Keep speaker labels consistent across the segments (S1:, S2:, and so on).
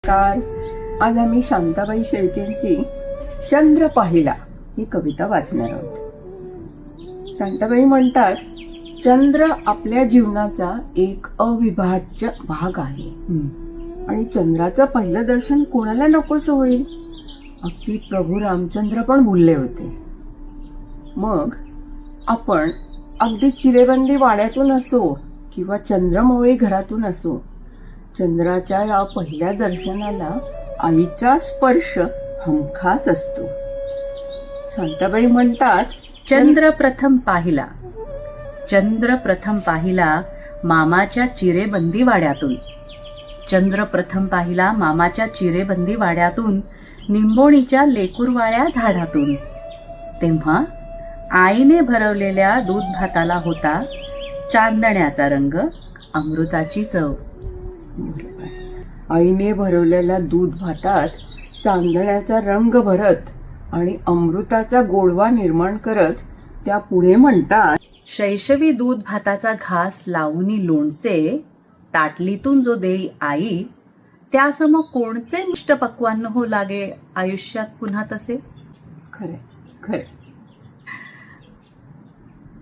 S1: नमस्कार. आज आम्ही शांताबाई शेळकेंची चंद्र पाहिला ही कविता वाचणार आहोत. शांताबाई म्हणतात, चंद्र आपल्या जीवनाचा एक अविभाज्य भाग आहे आणि चंद्राचं पहिलं दर्शन कोणाला नकोसं होईल. अगदी प्रभू रामचंद्र पण बोलले होते. मग आपण अगदी चिरेबंदी वाड्यातून असो किंवा चंद्रमौळी घरातून असो, चंद्राच्या या पहिल्या दर्शनाला आईचा स्पर्श हमखास असतो. शांताबाई म्हणतात,
S2: चंद्र प्रथम पाहिला, चंद्र प्रथम पाहिला मामाच्या चिरेबंदी वाड्यातून. चंद्र प्रथम पाहिला मामाच्या चिरेबंदी वाड्यातून, निंबोणीच्या लेकुरवाळ्या झाडातून. तेव्हा आईने भरवलेल्या दूध भाताला होता चांदण्याचा रंग, अमृताची चव.
S1: आईने भरवलेल्या दूध भातात चांदण्याचा रंग भरत आणि अमृताचा गोडवा निर्माण करत त्या पुढे म्हणतात,
S2: शैशवी दूध भाताचा घास लावूनी लोणचे, ताटलीतून जो देई आई, त्यासम कोणचे मिष्ट पक्वान्न हो लागे आयुष्यात पुन्हा तसे.
S1: खरे खरे.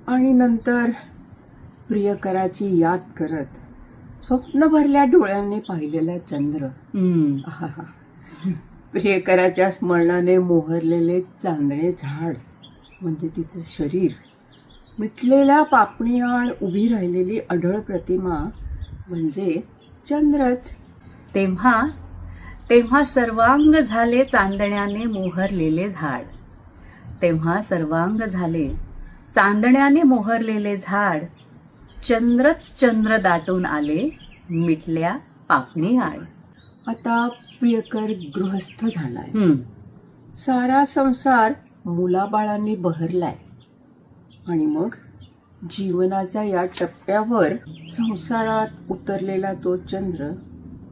S1: आणि नंतर प्रियकराची याद करत स्वप्न भरल्या डोळ्यांनी पाहिलेला चंद्र. आहा. प्रियकराच्या स्मरणाने मोहरलेले चांदणे झाड म्हणजे तिचं शरीर, मिटलेल्या पापणीआड उभी राहिलेली अढळ प्रतिमा म्हणजे चंद्रच.
S2: तेव्हा तेव्हा सर्वांग झाले चांदण्याने मोहरलेले झाड. तेव्हा सर्वांग झाले चांदण्याने मोहरलेले झाड. चंद्रच चंद्र दाटून आले मिटल्या पापणी आड.
S1: आता प्रियकर गृहस्थ झालाय. सारा संसार मुलाबाळांनी बहरलाय आणि मग जीवनाच्या या टप्प्यावर संसारात उतरलेला तो चंद्र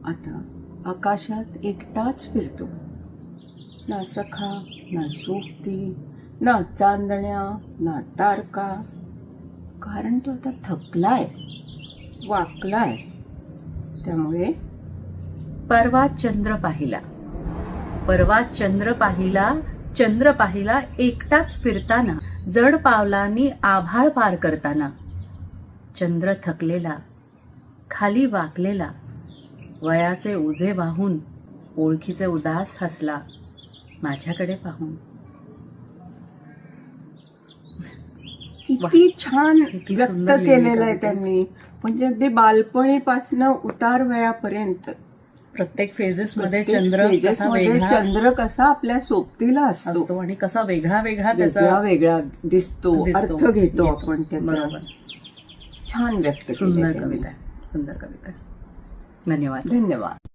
S1: आता आकाशात एकटाच फिरतो. ना सखा, ना सोबती, ना चांदण्या, ना तारका. कारण तो आता थकलाय, वाकलाय. त्यामुळे
S2: परवा चंद्र पाहिला, परवा चंद्र पाहिला, चंद्र पाहिला एकटाच फिरताना, जड पावलांनी आभाळ पार करताना. चंद्र थकलेला, खाली वाकलेला, वयाचे ओझे वाहून, ओळखीचे उदास हसला माझ्याकडे पाहून.
S1: किती छान
S2: किती
S1: व्यक्त
S2: सुंदर
S1: केलेलं आहे
S2: लिहिलं
S1: त्यांनी. म्हणजे अगदी बालपणीपासनं उतार वयापर्यंत
S2: प्रत्येक फेजेस मध्ये
S1: प्रत्येक
S2: चंद्र कसा
S1: स्टेजेसमध्ये
S2: वेगळा
S1: चंद्र कसा आपल्या सोबतीला असतो,
S2: असतो आणि कसा वेगळा वेगळा
S1: वेगळा
S2: त्याचा
S1: वेगळा दिसतो, अर्थ घेतो
S2: येतो.
S1: आपण त्याचा.
S2: बरोबर.
S1: छान व्यक्त
S2: सुंदर
S1: केलं
S2: कविता आहे, सुंदर कविता. धन्यवाद.
S1: धन्यवाद.